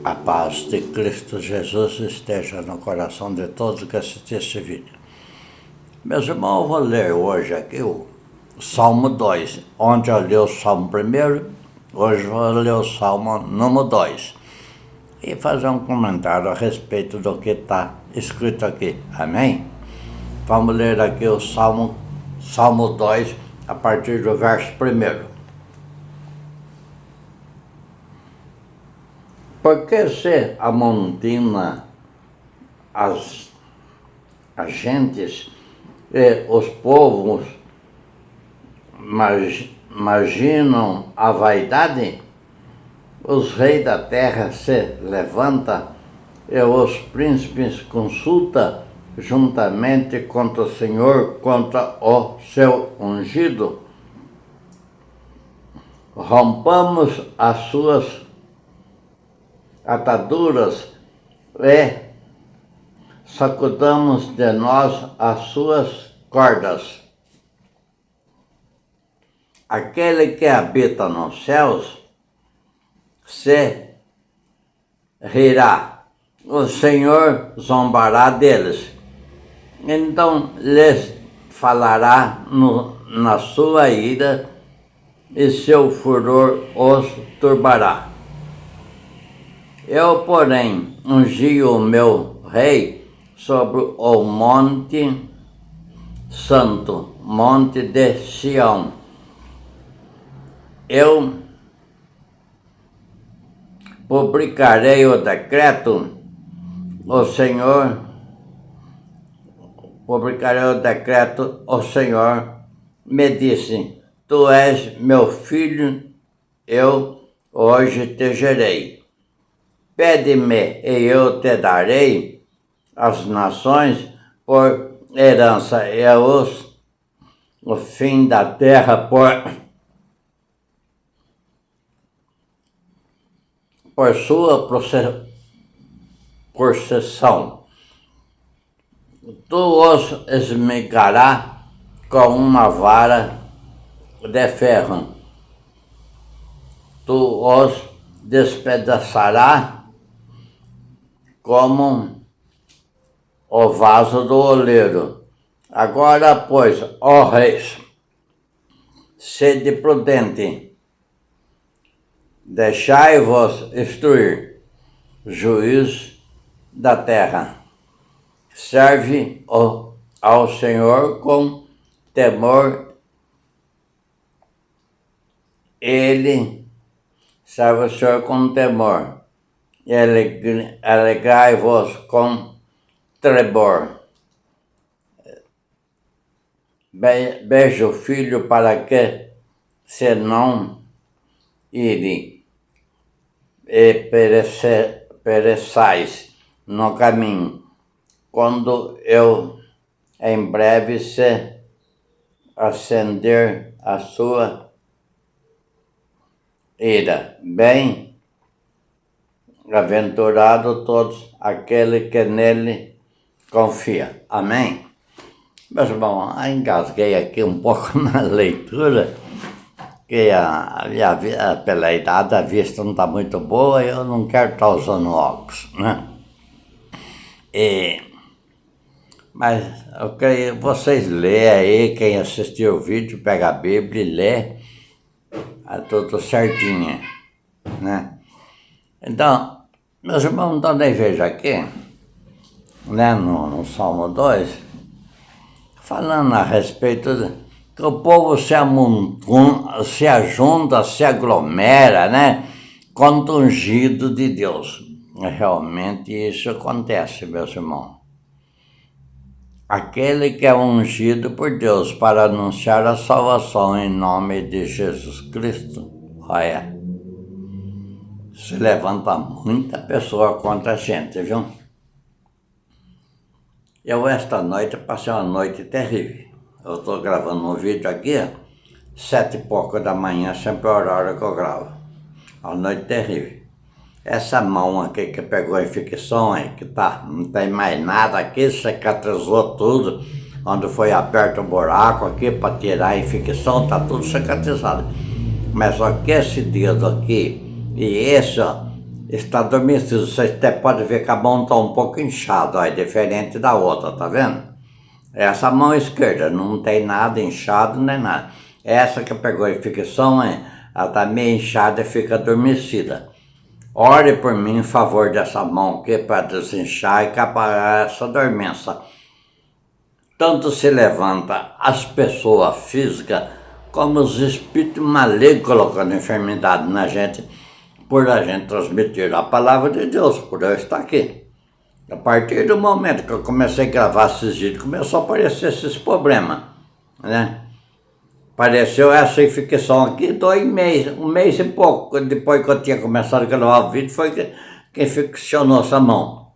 A paz de Cristo Jesus esteja no coração de todos que assistem esse vídeo. Meus irmãos, eu vou ler hoje aqui o Salmo 2. Ontem eu li o Salmo 1, hoje eu vou ler o Salmo número 2. E fazer um comentário a respeito do que está escrito aqui. Amém? Vamos ler aqui o Salmo 2, a partir do verso 1. Porque se amontina as gentes e os povos imaginam a vaidade, os reis da terra se levantam e os príncipes consultam juntamente contra o Senhor, contra o seu ungido. Rompamos as suas ataduras e sacudamos de nós as suas cordas. Aquele que habita nos céus se rirá, o Senhor zombará deles, então lhes falará na sua ira e seu furor os turbará. Eu, porém, ungi o meu rei sobre o monte santo, monte de Sião. Eu publicarei o decreto, o Senhor me disse: Tu és meu filho, eu hoje te gerei. Pede-me e eu te darei as nações por herança e o fim da terra por sua possessão. Tu os esmigarás com uma vara de ferro. Tu os despedaçarás como o vaso do oleiro. Agora, pois, ó reis, sede prudente, deixai-vos instruir, juiz da terra. Serve ao Senhor com temor, ele serve o Senhor com temor. Alegrai-vos com tremor. Beije o filho para que se não ire e pereçais no caminho, quando eu em breve se acender a sua ira. Bem-aventurado todos aquele que nele confia. Amém? Meus irmãos, engasguei aqui um pouco na leitura, que pela idade a vista não está muito boa e eu não quero estar usando óculos, né? Mas eu queria vocês lerem aí, quem assistiu o vídeo, pega a Bíblia e lê, é tudo certinho, né? Então, meus irmãos, então daí veja aqui, né, no Salmo 2, falando a respeito de que o povo se ajunta, se aglomera, né, contra o ungido de Deus. Realmente isso acontece, meus irmãos. Aquele que é ungido por Deus para anunciar a salvação em nome de Jesus Cristo, olha, se levanta muita pessoa contra a gente, viu? Eu esta noite passei uma noite terrível. Eu estou gravando um vídeo aqui, 7h pouco da manhã, sempre é a hora que eu gravo. Uma noite terrível. Essa mão aqui que pegou a infecção, que não tem mais nada aqui, cicatrizou tudo. Onde foi aberto um buraco aqui para tirar a infecção, está tudo cicatrizado. Mas só que esse dedo aqui e esse, ó, está adormecido. Você até pode ver que a mão está um pouco inchada, ó, é diferente da outra, tá vendo? Essa mão esquerda não tem nada inchado nem nada. Essa que pegou a infecção, ela está meio inchada e fica adormecida. Ore por mim em favor dessa mão aqui para desinchar e acabar essa dormência. Tanto se levanta as pessoas físicas como os espíritos malignos colocando enfermidade na gente, por a gente transmitir a palavra de Deus, por eu estar aqui. A partir do momento que eu comecei a gravar esses vídeos, começou a aparecer esses problemas, né? Apareceu essa infecção aqui 2 meses, 1 mês e pouco, depois que eu tinha começado a gravar o vídeo, foi que infeccionou essa mão,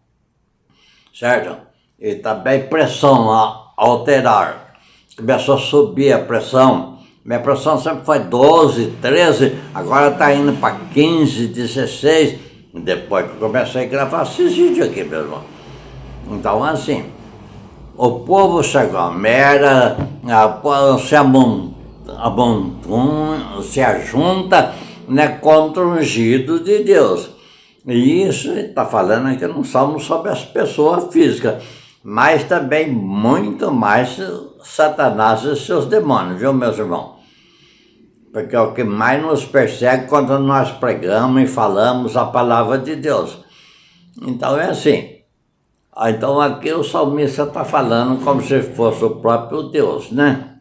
certo? E também pressão a alterar, começou a subir a pressão. Minha pressão sempre foi 12, 13, agora está indo para 15, 16, depois que eu comecei a gravar esses vídeos aqui, meu irmão. Então, assim, o povo chegou a mera, se ajunta, né, contra o ungido de Deus. E isso está falando aqui no Salmo sobre as pessoas físicas, mas também muito mais Satanás e seus demônios, viu, meus irmãos? Porque é o que mais nos persegue quando nós pregamos e falamos a palavra de Deus. Então é assim. Então aqui o salmista está falando como se fosse o próprio Deus, né?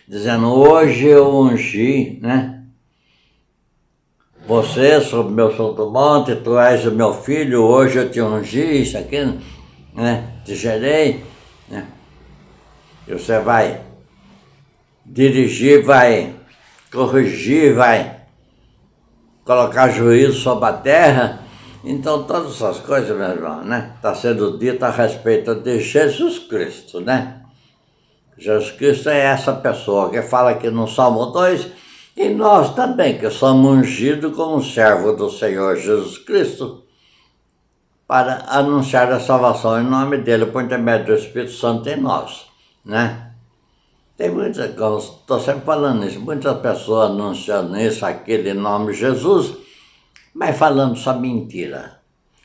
Dizendo, hoje eu ungi, né? Você sobre o meu santo monte, tu és o meu filho, hoje eu te ungi, isso aqui, né? Te gerei, né? E você vai dirigir, vai corrigir, vai colocar juízo sobre a terra. Então todas essas coisas, meu irmão, né? Está sendo dito a respeito de Jesus Cristo, né? Jesus Cristo é essa pessoa que fala aqui no Salmo 2, e nós também, que somos ungidos como servo do Senhor Jesus Cristo, para anunciar a salvação em nome dele, por intermédio do Espírito Santo em nós, né? Tem muitas, estou sempre falando isso, muitas pessoas anunciando isso, aquele em nome de Jesus, mas falando só mentira,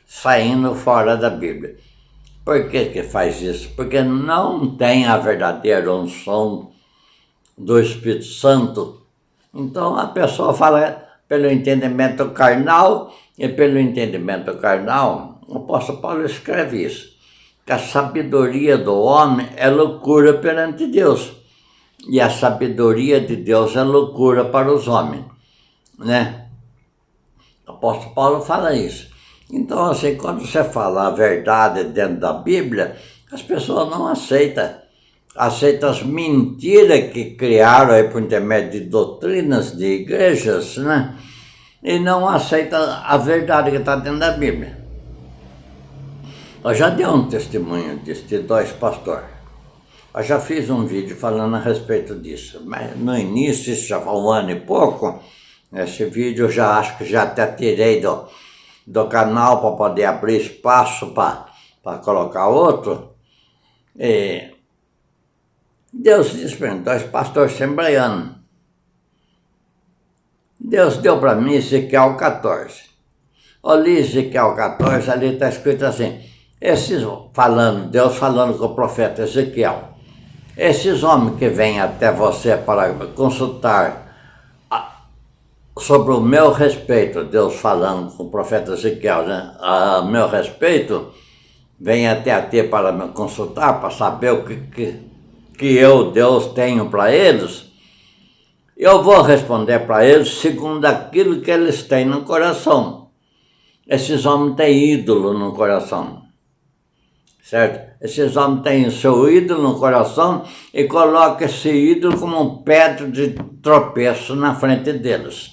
saindo fora da Bíblia. Por que faz isso? Porque não tem a verdadeira unção do Espírito Santo. Então a pessoa fala pelo entendimento carnal, e pelo entendimento carnal, o apóstolo Paulo escreve isso, que a sabedoria do homem é loucura perante Deus, e a sabedoria de Deus é loucura para os homens, né? O apóstolo Paulo fala isso. Então, assim, quando você fala a verdade dentro da Bíblia, as pessoas não aceitam. Aceitam as mentiras que criaram aí por intermédio de doutrinas de igrejas, né? E não aceitam a verdade que está dentro da Bíblia. Eu já dei um testemunho disso, de 2 pastores. Eu já fiz um vídeo falando a respeito disso, mas no início, isso já foi 1 ano e pouco, esse vídeo eu já acho que já até tirei do canal para poder abrir espaço para colocar outro. E Deus disse para mim, 2 pastores assembleianos. Deus deu para mim Ezequiel 14. Eu li Ezequiel 14, ali está escrito assim, Deus falando com o profeta Ezequiel. Esses homens que vêm até você para consultar sobre o meu respeito, Deus falando com o profeta Ezequiel, né? A meu respeito, vem até a ti para me consultar, para saber o que eu, Deus, tenho para eles. Eu vou responder para eles segundo aquilo que eles têm no coração. Esses homens têm ídolo no coração, certo? Esses homens têm o seu ídolo no coração e colocam esse ídolo como um pedra de tropeço na frente deles.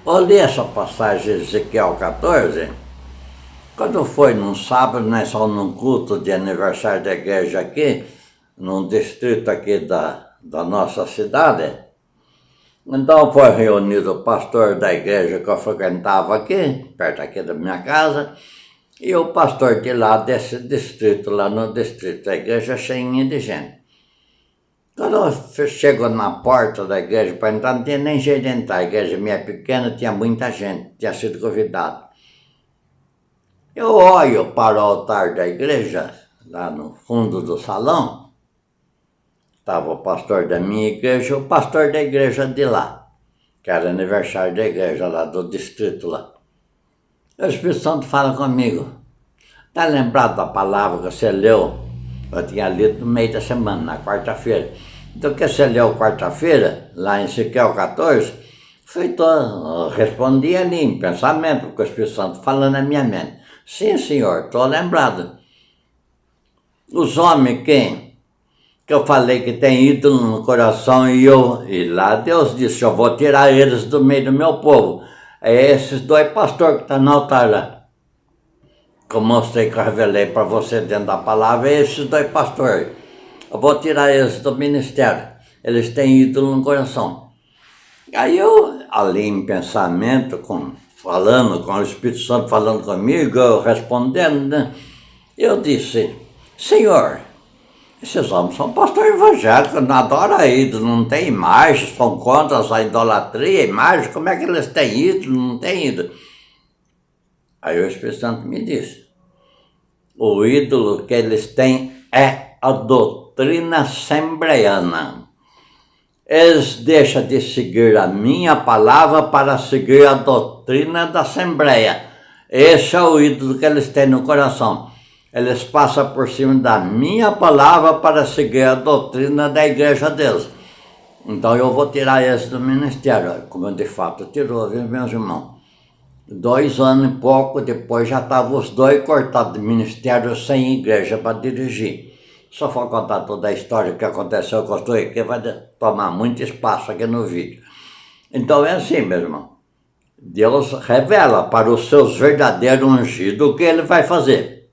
Eu li essa passagem de Ezequiel 14, quando foi num sábado, nós fomos num culto de aniversário da igreja aqui, num distrito aqui da nossa cidade. Então foi reunido o pastor da igreja que eu frequentava aqui, perto aqui da minha casa, e o pastor de lá desse distrito, lá no distrito, a igreja cheinha de gente. Quando eu chego na porta da igreja para entrar, não tinha nem jeito de entrar. A igreja minha pequena, tinha muita gente, tinha sido convidado. Eu olho para o altar da igreja, lá no fundo do salão, estava o pastor da minha igreja e o pastor da igreja de lá, que era aniversário da igreja lá do distrito lá. O Espírito Santo fala comigo. Está lembrado da palavra que você leu? Eu tinha lido no meio da semana, na quarta-feira. Então, o que você leu quarta-feira, lá em Ezequiel 14, eu respondi ali em pensamento, porque o Espírito Santo falando na minha mente. Sim, senhor, estou lembrado. Os homens que eu falei que tem ídolo no coração e lá Deus disse, eu vou tirar eles do meio do meu povo. É esses dois pastores que estão no altar lá. Que eu mostrei, que eu revelei para você dentro da palavra, é esses dois pastores. Eu vou tirar eles do ministério. Eles têm ídolo no coração. Aí eu, ali em pensamento, falando com o Espírito Santo, falando comigo, eu respondendo, né? Eu disse, Senhor, esses homens são pastores evangélicos, não adoram ídolo, não tem imagem, são contra a idolatria, imagem, como é que eles têm ídolo, não tem ídolo? Aí o Espírito Santo me disse, o ídolo que eles têm é a doutrina assembleiana. Eles deixam de seguir a minha palavra para seguir a doutrina da Assembleia. Esse é o ídolo que eles têm no coração. Eles passam por cima da minha palavra para seguir a doutrina da igreja deles. Então eu vou tirar eles do ministério, como de fato tirou, viu, meus irmãos? 2 anos e pouco depois já estavam os dois cortados do ministério sem igreja para dirigir. Só for contar toda a história que aconteceu com os dois, que vai tomar muito espaço aqui no vídeo. Então é assim, meu irmão. Deus revela para os seus verdadeiros ungidos o que ele vai fazer.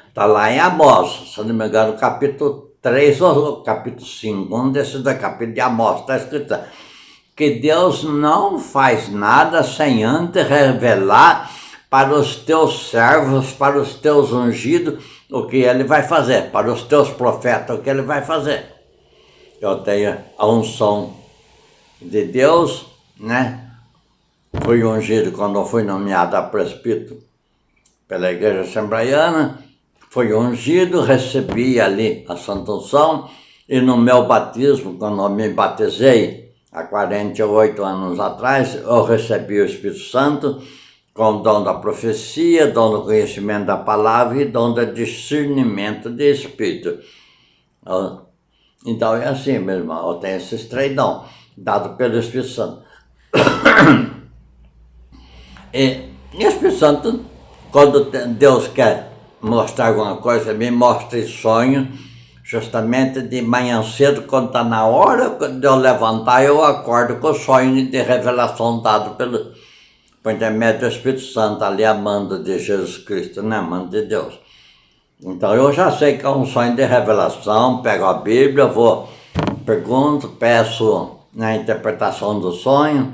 Está lá em Amós, se não me engano, capítulo 3 ou capítulo 5, um desses dois capítulos de Amós, está escrito que Deus não faz nada sem antes revelar para os teus servos, para os teus ungidos, o que ele vai fazer, para os teus profetas, o que ele vai fazer. Eu tenho a unção de Deus, né? Fui ungido quando eu fui nomeado a presbítero pela igreja assembleiana, fui ungido, recebi ali a santa unção, e no meu batismo, quando eu me batizei, há 48 anos atrás, eu recebi o Espírito Santo com o dom da profecia, dom do conhecimento da palavra e dom do discernimento de Espírito. Então é assim, meu irmão, eu tenho esses 3 dons, dados pelo Espírito Santo. E o Espírito Santo, quando Deus quer mostrar alguma coisa, me mostra em sonho, justamente de manhã cedo, quando está na hora de eu levantar, eu acordo com o sonho de revelação dado por intermédio do Espírito Santo, ali a mando de Jesus Cristo, né? A mando de Deus. Então eu já sei que é um sonho de revelação, pego a Bíblia, pergunto, peço a interpretação do sonho.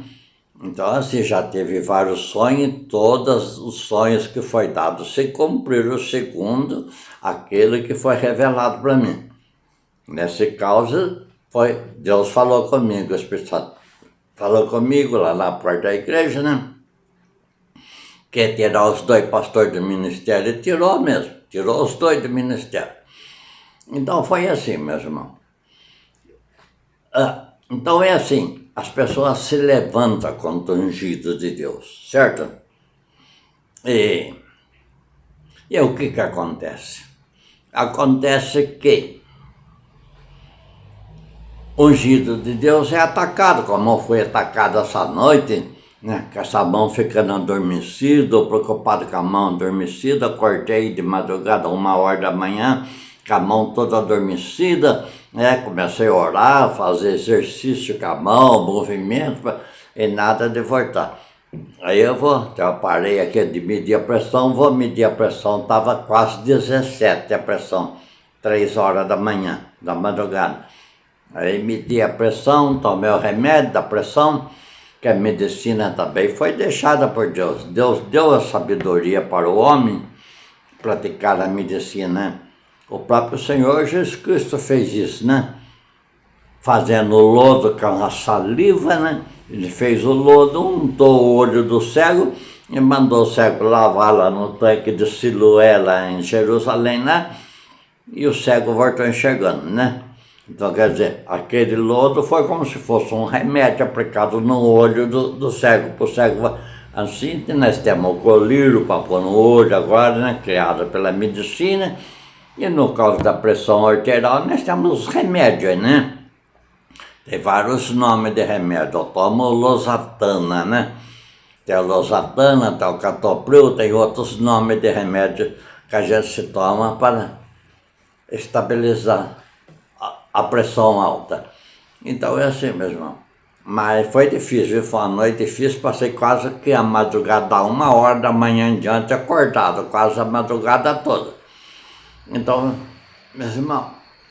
Então assim, já teve vários sonhos, todos os sonhos que foi dado se cumpriram segundo aquele que foi revelado para mim. Nesse caso, Deus falou comigo, o Espírito Santo falou comigo lá na porta da igreja, né? Que tirar os 2 pastores do ministério, e tirou mesmo, tirou os 2 do ministério. Então foi assim, meus irmãos. Então é assim, as pessoas se levantam contra o ungido de Deus, certo? E o que acontece? Acontece que o ungido de Deus é atacado, como foi atacado essa noite, né? Com essa mão ficando adormecida, ou preocupado com a mão adormecida, acordei de madrugada, 1h da manhã, com a mão toda adormecida, né? Comecei a orar, fazer exercício com a mão, movimento, e nada de voltar. Aí eu parei aqui de medir a pressão, vou medir a pressão, estava quase 17 a pressão, 3h da manhã, da madrugada. Aí medi a pressão, tomei o remédio da pressão, que a medicina também foi deixada por Deus. Deus deu a sabedoria para o homem praticar a medicina. O próprio Senhor Jesus Cristo fez isso, né? fazendo o lodo com a saliva, né? Ele fez o lodo, untou o olho do cego e mandou o cego lavar lá no tanque de Siloé, lá em Jerusalém, né? E o cego voltou enxergando, né? Então, quer dizer, aquele lodo foi como se fosse um remédio aplicado no olho do cego, para o cego. Assim, nós temos o colírio para pôr no olho agora, né? Criado pela medicina. E no caso da pressão arterial, nós temos os remédios, né? Tem vários nomes de remédio. Eu tomo losartana, né? Tem a losartana, tem o catopril, tem outros nomes de remédio que a gente se toma para estabilizar a pressão alta. Então é assim, meu irmão. Mas foi difícil, foi uma noite difícil, passei quase que a madrugada, 1 hora da manhã em diante, acordado, quase a madrugada toda. Então, meus irmãos,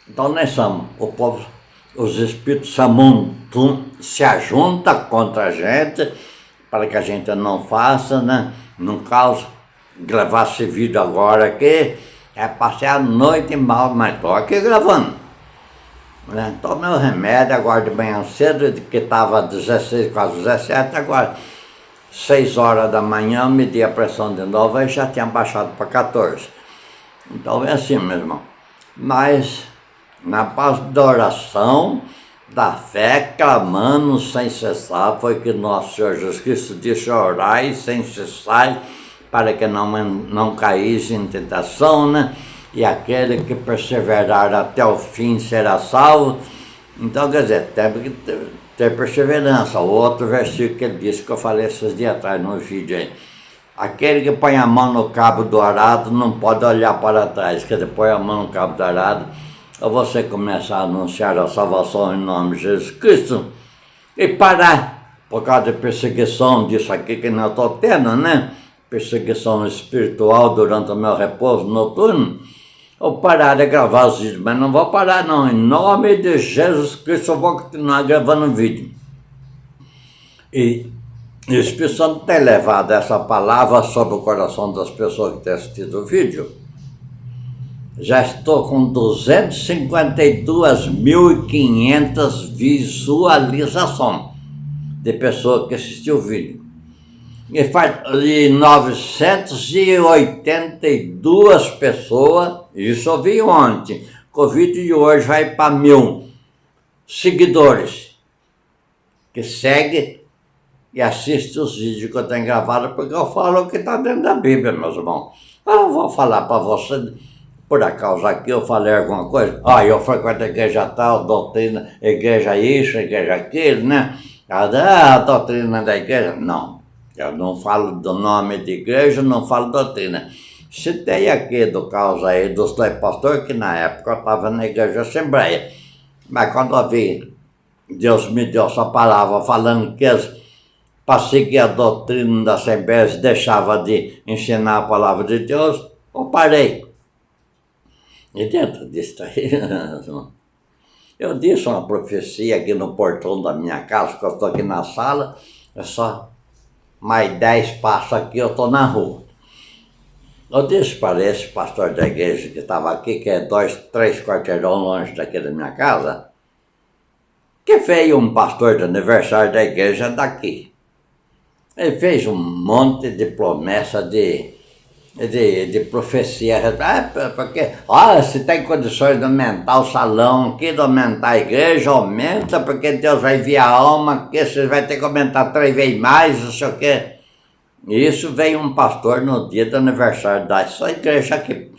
então nós somos, o povo, os espíritos se ajuntam contra a gente, para que a gente não faça, né? Não cause, gravar esse vídeo agora aqui, passei a noite mal, mas estou aqui gravando. Né? Tomei o remédio agora de manhã cedo, que estava 16, quase 17, agora 6 horas da manhã, medi a pressão de novo e já tinha baixado para 14. Então é assim, meu irmão. Mas na base da oração, da fé, clamando sem cessar, foi que nosso Senhor Jesus Cristo disse: orai sem cessar, para que não caísse em tentação, né? E aquele que perseverar até o fim será salvo. Então, quer dizer, teve que ter perseverança. O outro versículo que ele disse, que eu falei esses dias atrás no vídeo aí: aquele que põe a mão no cabo do arado não pode olhar para trás. Quer dizer, põe a mão no cabo do arado, ou você começa a anunciar a salvação em nome de Jesus Cristo, e parar por causa de perseguição disso aqui que eu estou tendo, né? Perseguição espiritual durante o meu repouso noturno. Ou parar de gravar os vídeos, mas não vou parar não, em nome de Jesus Cristo eu vou continuar gravando vídeo. E o Espírito Santo tem levado essa palavra sobre o coração das pessoas que têm assistido o vídeo. Já estou com 252.500 visualizações de pessoas que assistiram o vídeo. E 982 pessoas, isso eu vi ontem, o vídeo de hoje vai para 1.000 seguidores que seguem e assistem os vídeos que eu tenho gravado, porque eu falo o que está dentro da Bíblia, meus irmãos. Eu vou falar para você, por acaso aqui eu falei alguma coisa, eu frequento a igreja tal, doutrina, igreja isso, igreja aquilo, né? A doutrina da igreja, não. Eu não falo do nome de igreja, não falo doutrina. Citei aqui do caso aí dos dois pastores, que na época eu estava na igreja Assembleia. Mas quando eu vi, Deus me deu essa palavra falando que eles, para seguir a doutrina da Assembleia, eles deixavam de ensinar a palavra de Deus, eu parei. E dentro disso aí, eu disse uma profecia aqui no portão da minha casa, que eu estou aqui na sala, é só mais 10 passos aqui, eu estou na rua. Eu disse para esse pastor da igreja que estava aqui, que é 2, 3 quarteirão longe daqui da minha casa, que veio um pastor de aniversário da igreja daqui. Ele fez um monte de promessa de profecia, porque, se tem condições de aumentar o salão aqui, de aumentar a igreja, aumenta, porque Deus vai enviar alma, que você vai ter que aumentar 3 vezes mais, não sei o quê. E isso veio um pastor no dia do aniversário da sua igreja aqui,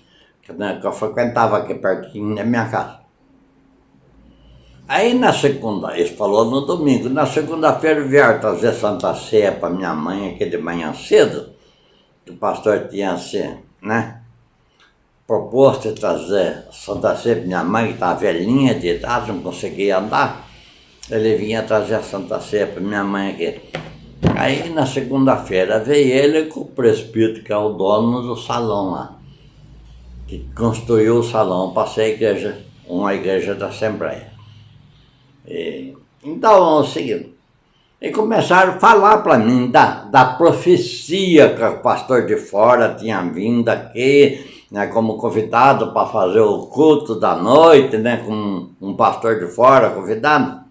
que eu frequentava aqui pertinho da minha casa. Aí na segunda, ele falou no domingo, na segunda-feira vieram trazer Santa Ceia para minha mãe aqui de manhã cedo. O pastor tinha assim, né, proposto de trazer Santa Ceia para minha mãe, que estava velhinha de idade, não conseguia andar. Ele vinha trazer a Santa Ceia para minha mãe aqui. Aí na segunda-feira veio ele com o presbítero, que é o dono do salão lá, que construiu o salão para ser igreja, uma igreja da Assembleia. Então, é o seguinte, e começaram a falar para mim da profecia que o pastor de fora tinha vindo aqui, né, como convidado para fazer o culto da noite, né, com um pastor de fora convidado.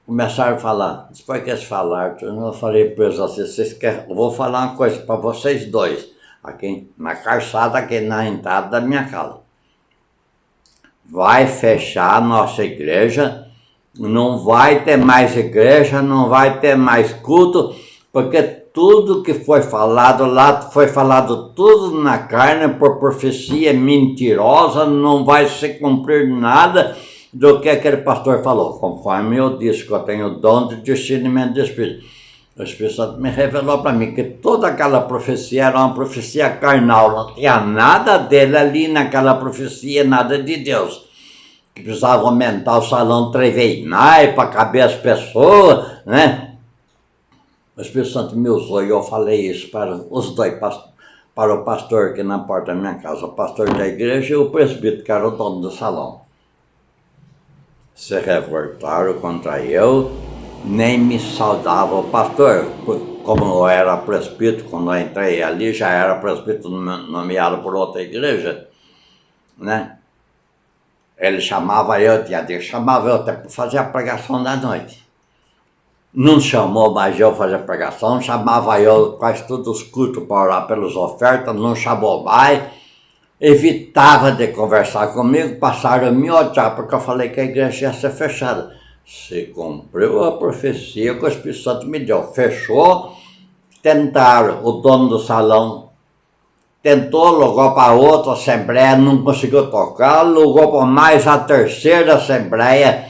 Começaram a falar. Depois que eles falaram, eu falei para eles assim, eu vou falar uma coisa para vocês dois, aqui na calçada, aqui na entrada da minha casa. Vai fechar a nossa igreja, não vai ter mais igreja, não vai ter mais culto, porque tudo que foi falado lá, foi falado tudo na carne por profecia mentirosa, não vai se cumprir nada do que aquele pastor falou. Conforme eu disse que eu tenho o dom de discernimento de Espírito. O Espírito Santo me revelou para mim que toda aquela profecia era uma profecia carnal, não tinha nada dele ali naquela profecia, nada de Deus. Que precisava aumentar o salão 3 vezes mais para caber as pessoas, né? O Espírito Santo me usou e eu falei isso para os dois, para o pastor aqui na porta da minha casa, o pastor da igreja e o presbítero, que era o dono do salão. Se revoltaram contra eu, nem me saudava. O pastor, como eu era presbítero, quando eu entrei ali, já era presbítero nomeado por outra igreja, né? Ele chamava eu até para fazer a pregação da noite. Não chamou mais eu fazer a pregação, chamava eu quase todos os cultos para orar pelas ofertas, não chamou mais. Evitava de conversar comigo, passaram a me odiar, porque eu falei que a igreja ia ser fechada. Se cumpriu a profecia que o Espírito Santo me deu. Fechou, tentaram, o dono do salão tentou, alugou para outra assembleia, não conseguiu tocar, alugou para mais a terceira assembleia,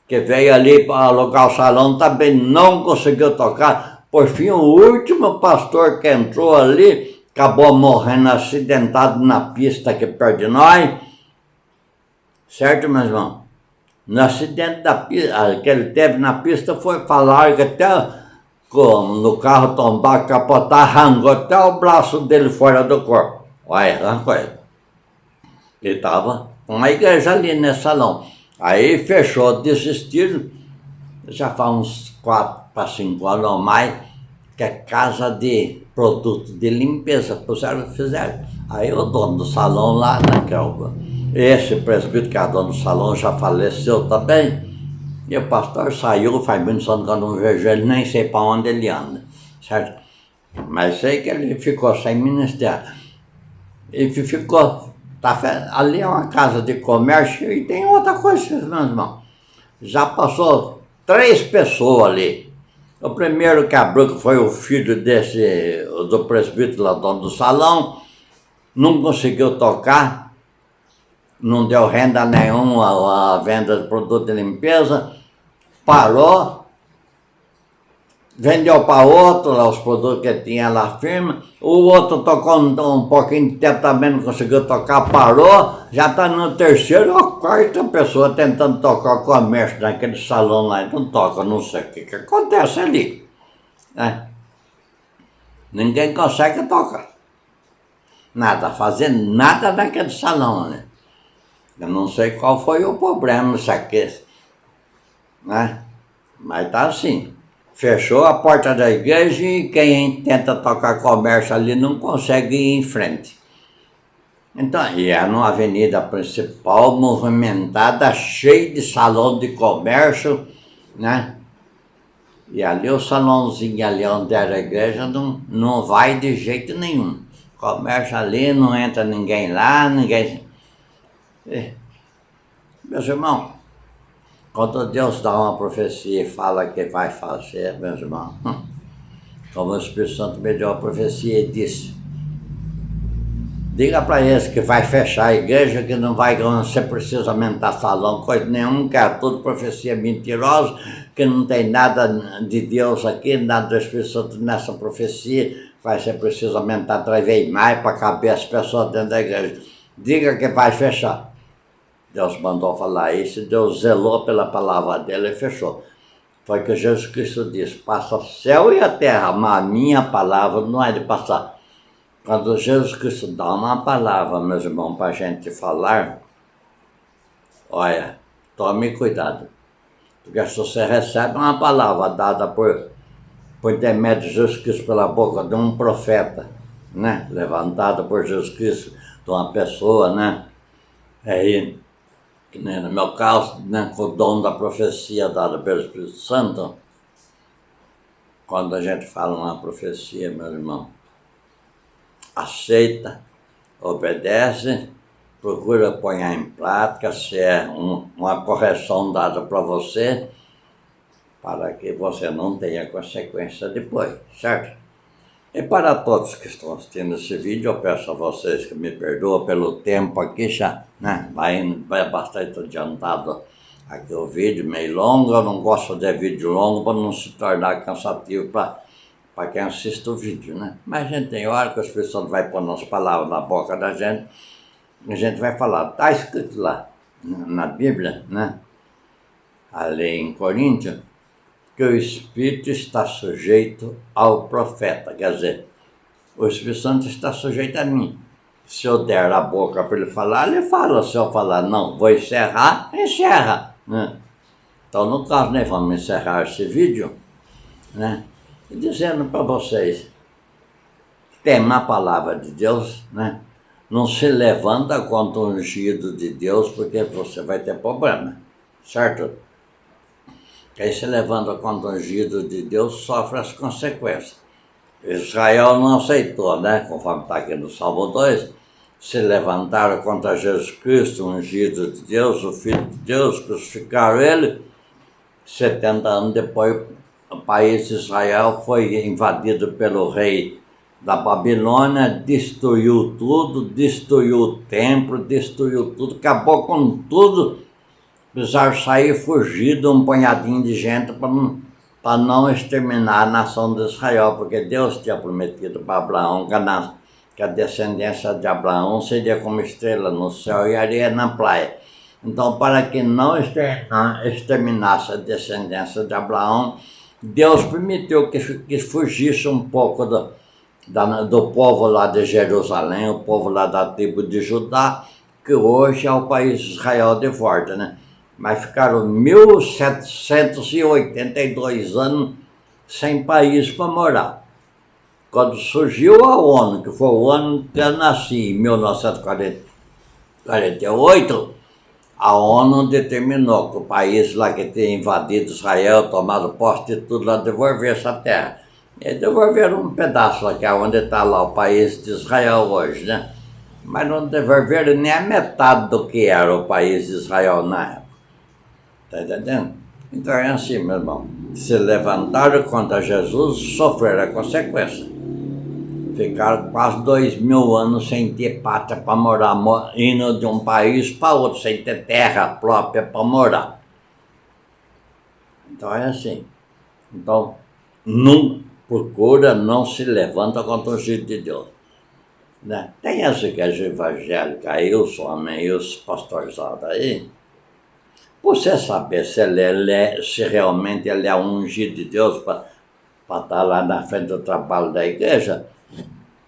que veio ali para alugar o salão, também não conseguiu tocar. Por fim, o último pastor que entrou ali, acabou morrendo acidentado na pista aqui perto de nós. Certo, meu irmão? No acidente da pista, que ele teve na pista, foi falar que até no carro tombar, capotar, arrancou até o braço dele fora do corpo. Olha, arrancou ele. Ele estava com uma igreja ali nesse salão. Aí fechou, desistiram. Já faz uns 4 para 5 anos ou mais, que é casa de produto de limpeza, fizeram. Aí o dono do salão lá, né, que é esse presbítero que é dono do salão, já faleceu também. E o pastor saiu, faz muitos anos que eu não vejo ele, nem sei para onde ele anda, certo? Mas sei que ele ficou sem ministério. Ele ficou, ali é uma casa de comércio e tem outra coisa, meus irmãos. Já passou 3 pessoas ali. O primeiro que abriu, que foi o filho do presbítero lá, dono do salão, não conseguiu tocar, não deu renda nenhuma a venda de produto de limpeza, parou, vendeu para outro lá os produtos que tinha lá firme, o outro tocou um pouquinho de tempo também, não conseguiu tocar, parou, já está no terceiro ou quarta pessoa tentando tocar o comércio naquele salão lá, não toca, não sei o que acontece ali, né? Ninguém consegue tocar, nada, fazer nada naquele salão, né? Eu não sei qual foi o problema, isso aqui, né? Mas tá assim. Fechou a porta da igreja e quem tenta tocar comércio ali não consegue ir em frente. Então, e é numa avenida principal, movimentada, cheia de salão de comércio, né? E ali o salãozinho ali onde era a igreja não vai de jeito nenhum. Comércio ali, não entra ninguém lá, ninguém... Meus irmãos, quando Deus dá uma profecia e fala que vai fazer, meus irmãos, como o Espírito Santo me deu a profecia e disse, diga para eles que vai fechar a igreja, que não vai, você precisa aumentar salão, coisa nenhuma, que é tudo profecia mentirosa, que não tem nada de Deus aqui, nada do Espírito Santo nessa profecia, vai ser preciso aumentar 3 vezes mais para caber as pessoas dentro da igreja. Diga que vai fechar. Deus mandou falar isso, Deus zelou pela palavra dele e fechou. Foi que Jesus Cristo disse, passa o céu e a terra, mas a minha palavra não é de passar. Quando Jesus Cristo dá uma palavra, meus irmãos, para a gente falar, olha, tome cuidado. Porque se você recebe uma palavra dada por intermédio de Jesus Cristo pela boca de um profeta, né? Levantada por Jesus Cristo de uma pessoa, né? Aí, que nem no meu caso, né, com o dom da profecia dada pelo Espírito Santo, quando a gente fala uma profecia, meu irmão, aceita, obedece, procura pôr em prática se é uma correção dada para você, para que você não tenha consequência depois, certo? E para todos que estão assistindo esse vídeo, eu peço a vocês que me perdoem pelo tempo aqui já, né? Vai bastante adiantado aqui o vídeo, meio longo. Eu não gosto de vídeo longo para não se tornar cansativo para quem assiste o vídeo, né? Mas a gente tem hora que as pessoas vão pôr as palavras na boca da gente, e a gente vai falar, está escrito lá na Bíblia, né? Ali em Coríntios, que o Espírito está sujeito ao profeta, quer dizer, o Espírito Santo está sujeito a mim. Se eu der a boca para ele falar, ele fala. Se eu falar, não, vou encerrar, encerra. Né? Então, no caso, nós vamos encerrar esse vídeo, né? E dizendo para vocês, tema a palavra de Deus, né? Não se levanta contra o ungido de Deus, porque você vai ter problema, certo? Quem se levanta contra o ungido de Deus sofre as consequências. Israel não aceitou, né? Conforme está aqui no Salmo 2, se levantaram contra Jesus Cristo, o ungido de Deus, o Filho de Deus, crucificaram ele. 70 anos depois, o país de Israel foi invadido pelo rei da Babilônia, destruiu tudo, destruiu o templo, destruiu tudo, acabou com tudo. Precisaram sair fugir de um punhadinho de gente para não exterminar a nação de Israel, porque Deus tinha prometido para Abraão que a descendência de Abraão seria como estrela no céu e areia na praia. Então, para que não exterminasse a descendência de Abraão, Deus permitiu que fugisse um pouco do povo lá de Jerusalém, o povo lá da tribo de Judá, que hoje é o país de Israel de volta, né? Mas ficaram 1782 anos sem país para morar. Quando surgiu a ONU, que foi o ano que eu nasci, em 1948, a ONU determinou que o país lá que tinha invadido Israel, tomado posse de tudo lá, devolvesse a terra. E devolveram um pedaço lá, que é onde está lá o país de Israel hoje, né? Mas não devolveram nem a metade do que era o país de Israel na época. Está entendendo? Então é assim, meu irmão. Se levantaram contra Jesus, sofreram a consequência. Ficaram quase 2000 anos sem ter pátria para morar, indo de um país para outro, sem ter terra própria para morar. Então é assim. Então, não procura, não se levanta contra o ungido de Deus. Né? Tem essa igreja evangélica aí, os homens e os pastorizados aí. Você saber se realmente ele é um ungido de Deus para estar lá na frente do trabalho da igreja,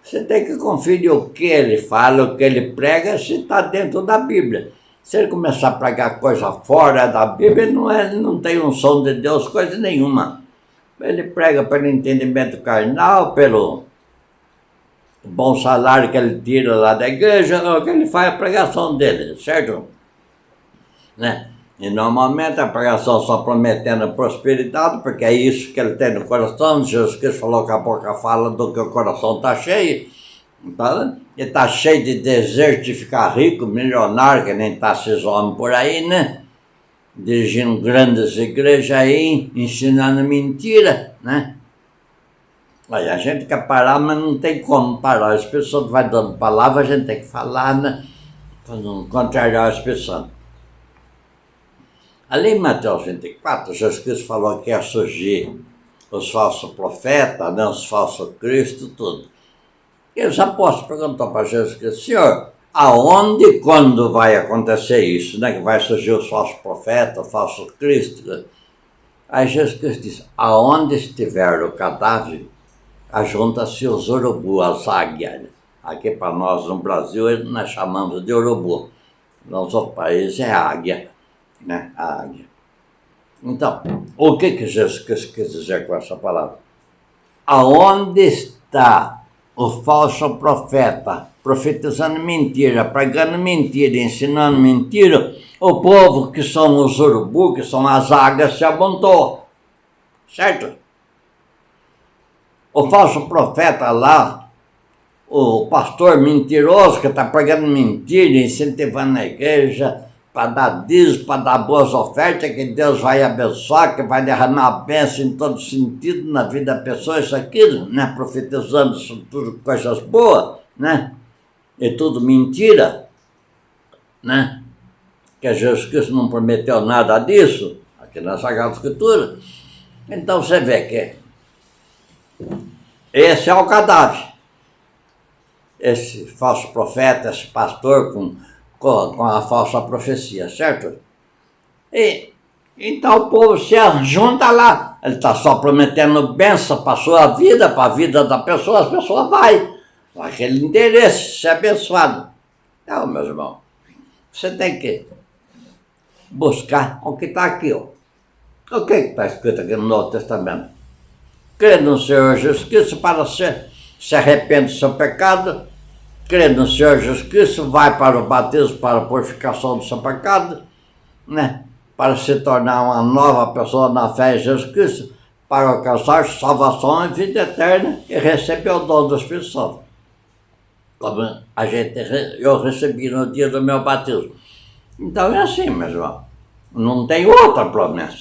você tem que conferir o que ele fala, o que ele prega, se está dentro da Bíblia. Se ele começar a pregar coisa fora da Bíblia, ele não tem unção de Deus, coisa nenhuma. Ele prega pelo entendimento carnal, pelo bom salário que ele tira lá da igreja, o que ele faz a pregação dele, certo? Né? E normalmente a pregação só prometendo prosperidade, porque é isso que ele tem no coração. Jesus Cristo falou que a boca fala do que o coração está cheio. Então, ele está cheio de desejo de ficar rico, milionário, que nem está esses homens por aí, né? Dirigindo grandes igrejas aí, ensinando mentira, né? Aí a gente quer parar, mas não tem como parar. As pessoas vão dando palavra, a gente tem que falar, né? Para não contrariar as pessoas. Ali em Mateus 24, Jesus Cristo falou que ia surgir os falsos profetas, né, os falsos cristos, tudo. E os apóstolos perguntaram para Jesus Cristo, Senhor, aonde e quando vai acontecer isso, né, que vai surgir os falsos profetas, os falsos cristos? Aí Jesus Cristo disse, aonde estiver o cadáver, ajunta-se os urubu, as águias. Aqui para nós no Brasil nós chamamos de urubu. Nos outros países é águia. Né? A águia. Então, o que Jesus quis dizer com essa palavra? Aonde está o falso profeta, profetizando mentira, pregando mentira, ensinando mentira, o povo que são os urubu, que são as águias, se amontou, certo? O falso profeta lá, o pastor mentiroso que está pregando mentira, incentivando a igreja para dar dízimo, para dar boas ofertas, que Deus vai abençoar, que vai derramar bênção em todo sentido na vida da pessoa, isso aqui, né? Profetizando isso tudo coisas boas, né? E tudo mentira, né? Que Jesus Cristo não prometeu nada disso, aqui na Sagrada Escritura. Então você vê que esse é o cadáver. Esse falso profeta, esse pastor com a falsa profecia, certo? E então o povo se junta lá, ele está só prometendo bênção para a sua vida, para a vida da pessoa, as pessoas vai com aquele interesse, ser abençoado. Então, meus irmãos, você tem que buscar o que está aqui, ó. O que está escrito aqui no Novo Testamento? Crê no Senhor Jesus Cristo para se arrepende do seu pecado, crê no Senhor Jesus Cristo, vai para o batismo, para a purificação do seu pecado, né? Para se tornar uma nova pessoa na fé em Jesus Cristo, para alcançar salvação e vida eterna e receber o dom do Espírito Santo. Como eu recebi no dia do meu batismo. Então é assim, meus irmãos. Não tem outra promessa.